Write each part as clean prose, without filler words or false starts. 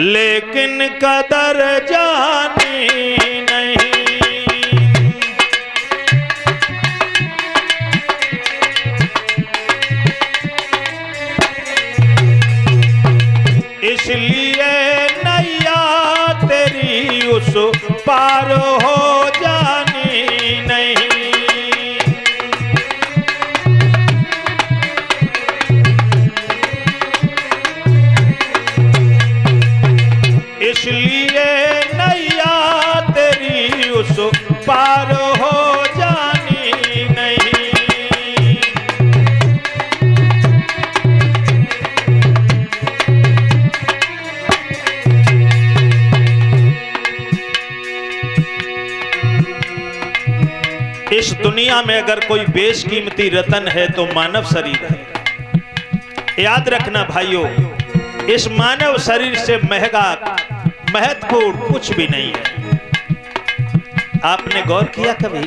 लेकिन कदर जानी नहीं। इसलिए नैया तेरी उस पार हो जानी नहीं। इसलिए नैया तेरी उस पार हो जानी नहीं। इस दुनिया में अगर कोई बेशकीमती रतन है तो मानव शरीर है। याद रखना भाइयों, इस मानव शरीर से महंगा महत्वपूर्ण कुछ भी नहीं है। आपने गौर किया कभी,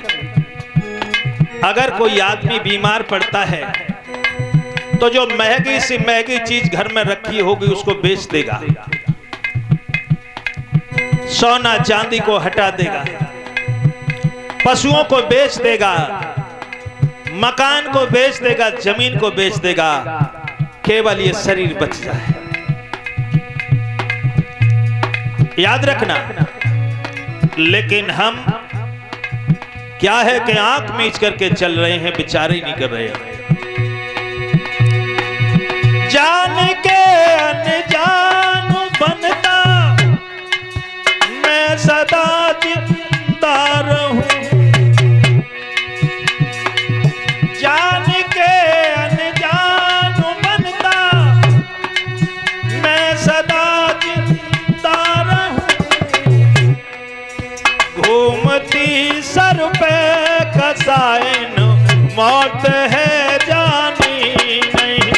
अगर कोई आदमी बीमार पड़ता है तो जो महंगी से महंगी चीज घर में रखी होगी उसको बेच देगा, सोना चांदी को हटा देगा, पशुओं को बेच देगा, मकान को बेच देगा, जमीन को बेच देगा, केवल ये शरीर बच जाए। याद रखना। लेकिन हम क्या है कि आंख मीच करके चल रहे हैं, विचार ही नहीं कर रहे हैं। जान के अनजान बनता मैं सदा जिंदा रहूं। जान के अनजान बनता मैं सदा जिंदा रहूं। घूमती सर पे कसाइन मौत है जानी नहीं।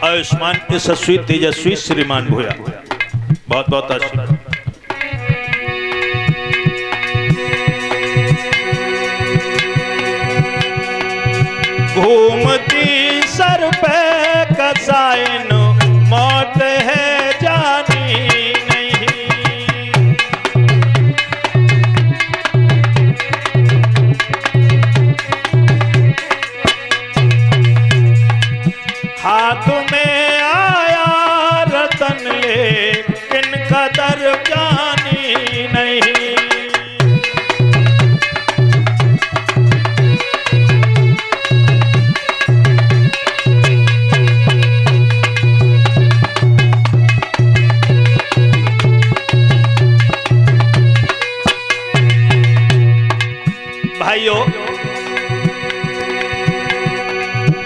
आयुष्मान यशस्वी तेजस्वी श्रीमान भूया, बहुत बहुत आशीर्वाद। घूमती सर पे कसाइन मौत है जानी नहीं। हाथ में आया रतन लेकिन कदर जानी नहीं। भाइयों,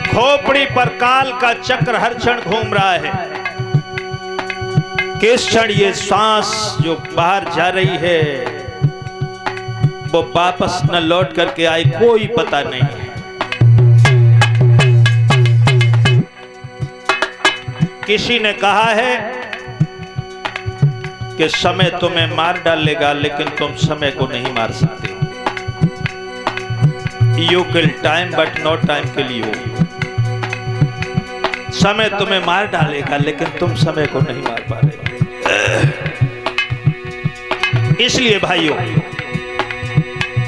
खोपड़ी पर काल का चक्र हर क्षण घूम रहा है। किस क्षण ये सांस जो बाहर जा रही है वो वापस न लौट करके आए, कोई पता नहीं है। किसी ने कहा है कि समय तुम्हें मार डालेगा लेकिन तुम समय को नहीं मार सकते। You kill time but no time kill you। समय तुम्हें मार डालेगा लेकिन तुम समय को नहीं मार पा रहे। इसलिए भाइयों,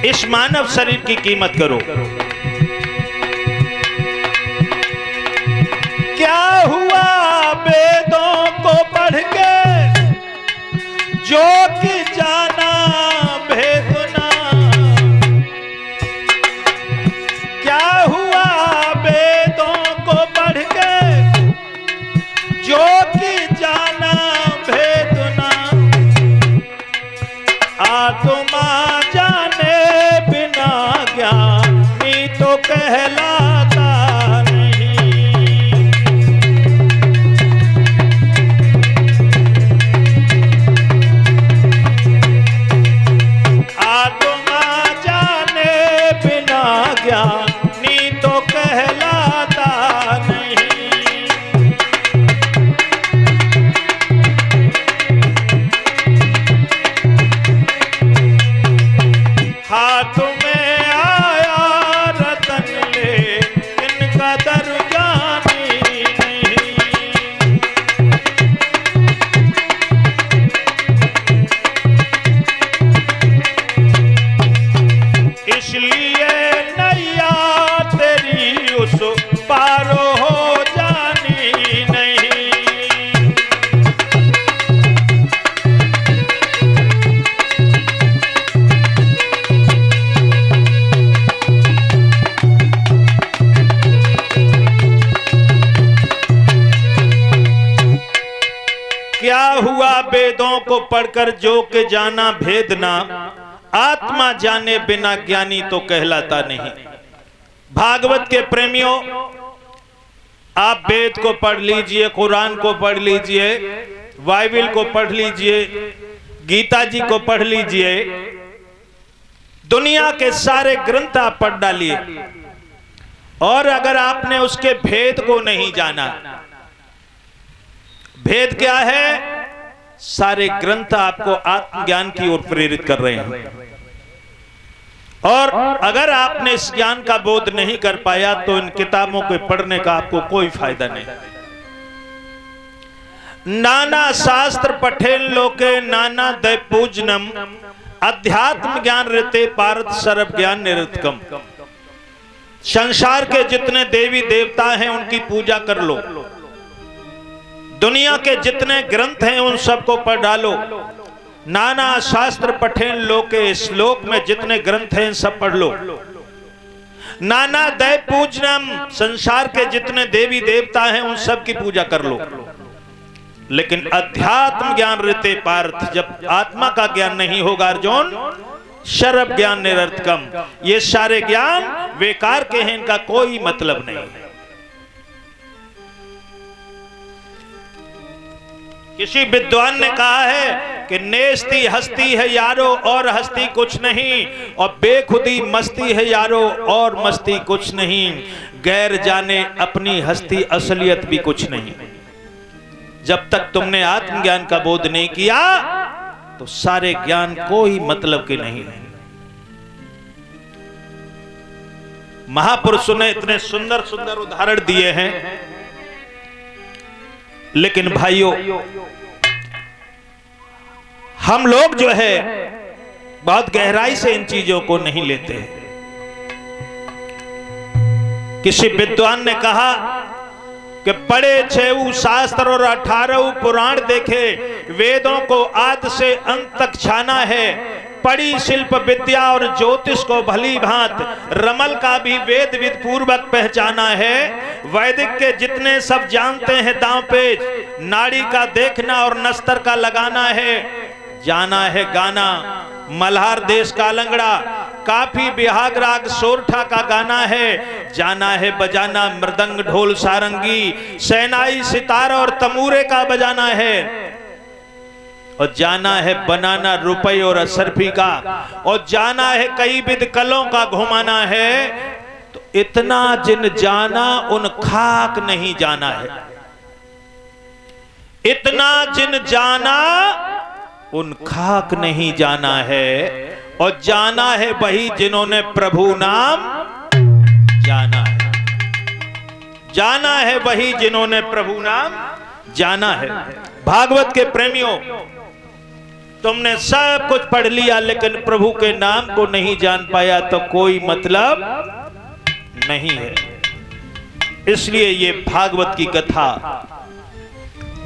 इस मानव शरीर की कीमत करो। क्या हुआ वेदों को पढ़ के जो कि जाना भेद ना। क्या हुआ वेदों को पढ़ के जो कि जाना भेद ना। आत्मा जाने बिना ज्ञानी तो कहलाता नहीं। आत्मा जाने बिना ज्ञानी तो कहलाता नहीं। वेदों को पढ़कर जो के जाना भेद ना, आत्मा जाने बिना ज्ञानी तो कहलाता नहीं। भागवत के प्रेमियों, आप वेद को पढ़ लीजिए, कुरान को पढ़ लीजिए, बाइबल को पढ़ लीजिए, गीता जी को पढ़ लीजिए, दुनिया के सारे ग्रंथ आप पढ़ डालिए, और अगर आपने उसके भेद को नहीं जाना, भेद क्या है? सारे ग्रंथ आपको आत्मज्ञान की ओर प्रेरित कर रहे हैं, और अगर आपने इस ज्ञान का बोध नहीं कर पाया तो इन किताबों के पढ़ने का आपको कोई फायदा नहीं। नाना शास्त्र पठेन लोके नाना दय पूजनम, अध्यात्म ज्ञान ऋते पारत सर्व ज्ञान निरतकम। संसार के जितने देवी देवता हैं उनकी पूजा कर लो, दुनिया के जितने ग्रंथ हैं उन सबको पढ़ डालो। नाना शास्त्र पठेन लोके, श्लोक में जितने ग्रंथ हैं सब पढ़ लो। नाना दय पूजनम, संसार के जितने देवी देवता हैं उन सब की पूजा कर लो, लेकिन अध्यात्म ज्ञान ऋते पार्थ, जब आत्मा का ज्ञान नहीं होगा अर्जुन, सर्व ज्ञान निरर्थकम, ये सारे ज्ञान बेकार के हैं, इनका कोई मतलब नहीं। किसी विद्वान ने कहा है कि नेस्ती हस्ती है यारो और हस्ती कुछ नहीं, और बेखुदी मस्ती है यारो और मस्ती कुछ नहीं, गैर जाने अपनी हस्ती असलियत भी कुछ नहीं। जब तक तुमने आत्मज्ञान का बोध नहीं किया तो सारे ज्ञान कोई मतलब के नहीं है। महापुरुषों ने इतने सुंदर सुंदर उदाहरण दिए हैं, लेकिन भाइयों हम लोग जो है बहुत गहराई से इन चीजों को नहीं लेते हैं। किसी विद्वान ने कहा कि पढ़े 6 शास्त्र और 18 पुराण देखे, वेदों को आदि से अंत तक छाना है, पढ़ी शिल्प विद्या और ज्योतिष को भली भांत, रमल का भी वेद विद पूर्वक पहचाना है, वैदिक के जितने सब जानते हैं दांव पेच, नाड़ी का देखना और नस्तर का लगाना है, जाना है गाना मल्हार देश का लंगड़ा, काफी बिहाग राग सोरठा का गाना है, जाना है बजाना मृदंग ढोल सारंगी, सेनाई सितार और तमूरे का बजाना है, और जाना है बनाना रुपये और असरफी का, और जाना है कई विध कलों का घुमाना है। तो इतना जिन जाना उन खाक नहीं जाना है, इतना जिन जाना उन खाक नहीं जाना है, और जाना है वही जिन्होंने प्रभु नाम जाना है, जाना है वही जिन्होंने प्रभु नाम जाना है। भागवत के प्रेमियों, तुमने सब कुछ पढ़ लिया लेकिन प्रभु के नाम को नहीं जान पाया तो कोई मतलब नहीं है। इसलिए ये भागवत की कथा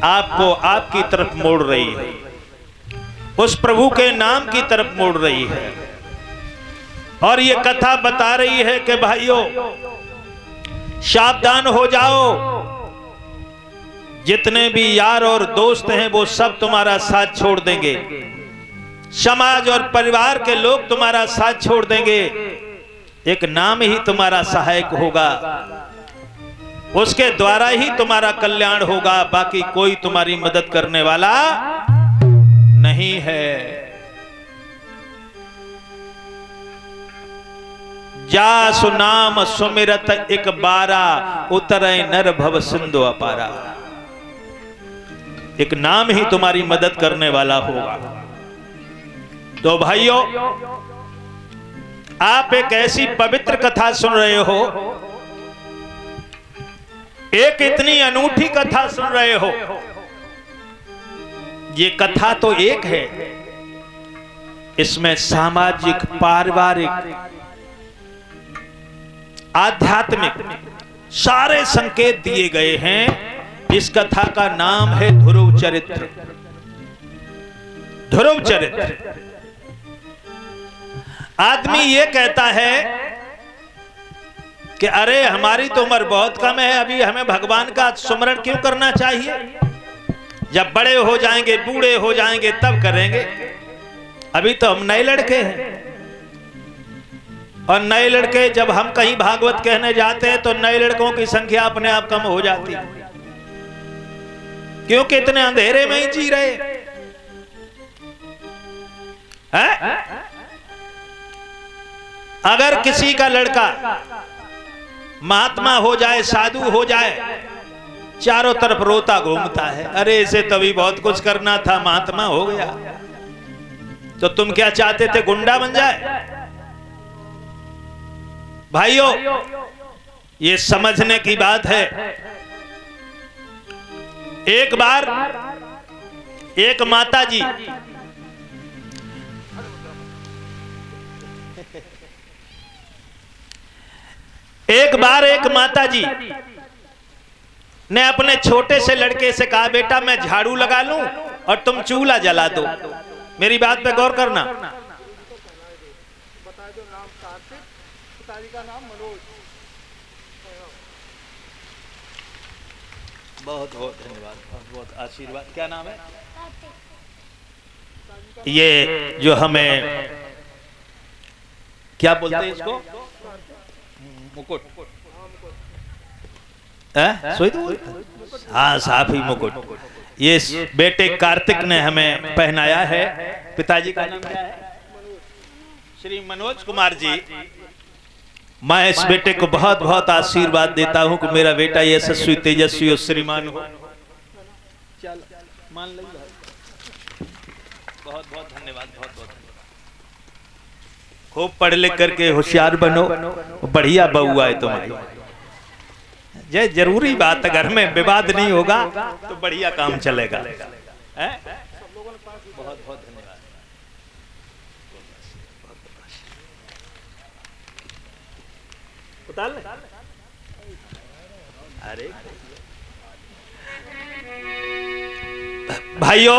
आपको आपकी तरफ मोड़ रही है, उस प्रभु के नाम की तरफ मोड़ रही है, और ये कथा बता रही है कि भाइयों सावधान हो जाओ, जितने भी यार और दोस्त हैं वो सब तुम्हारा साथ छोड़ देंगे, समाज और परिवार के लोग तुम्हारा साथ छोड़ देंगे, एक नाम ही तुम्हारा सहायक होगा, उसके द्वारा ही तुम्हारा कल्याण होगा, बाकी कोई तुम्हारी मदद करने वाला नहीं है। जासु नाम सुमिरत एक बारा, उतरे नर भव सिंधु अपारा, एक नाम ही तुम्हारी मदद करने वाला होगा। तो भाइयों, आप एक ऐसी पवित्र कथा सुन रहे हो, एक इतनी अनूठी कथा सुन रहे हो। ये कथा तो एक है, इसमें सामाजिक, पारिवारिक, आध्यात्मिक सारे संकेत दिए गए हैं। इस कथा का नाम है ध्रुव चरित्र। ध्रुव चरित्र। आदमी ये कहता है कि अरे हमारी तो उम्र बहुत कम है, अभी हमें भगवान का सुमरण क्यों करना चाहिए, जब बड़े हो जाएंगे, बूढ़े हो जाएंगे, तब करेंगे। अभी तो हम नए लड़के हैं, और नए लड़के जब हम कहीं भागवत कहने जाते हैं तो नए लड़कों की संख्या अपने आप कम हो जाती है, क्योंकि इतने अंधेरे में ही जी रहे हैं। अगर किसी का लड़का महात्मा हो जाए, साधु हो जाए, चारों तरफ रोता घूमता है, अरे इसे तभी बहुत कुछ करना था, महात्मा हो गया। तो तुम क्या चाहते थे, गुंडा बन जाए? भाइयों, ये समझने की बात है। एक बार एक माता जी ने अपने छोटे से लड़के से कहा, बेटा मैं झाड़ू लगा लूं और तुम चूल्हा जला दो। मेरी बात पे गौर करना। बहुत बहुत धन्यवाद, बहुत बहुत आशीर्वाद। क्या नाम है? ये जो हमें क्या बोलते हैं इसको, मुकुट, हाँ साफी मुकुट, ये बेटे कार्तिक ने हमें पहनाया है। पिताजी का नाम क्या है? श्री मनोज कुमार जी। मैं इस बेटे को बहुत बहुत आशीर्वाद देता हूं कि मेरा बेटा यशस्वी, तेजस्वी और श्रीमान हो। मान लो, बहुत बहुत धन्यवाद, बहुत बहुत खूब पढ़ लिख करके होशियार बनो, बढ़िया बउआ है तुम्हारी। ये जरूरी बात है, घर में विवाद नहीं होगा तो बढ़िया काम चलेगा। बहुत बहुत धन्यवाद। अरे भाइयों,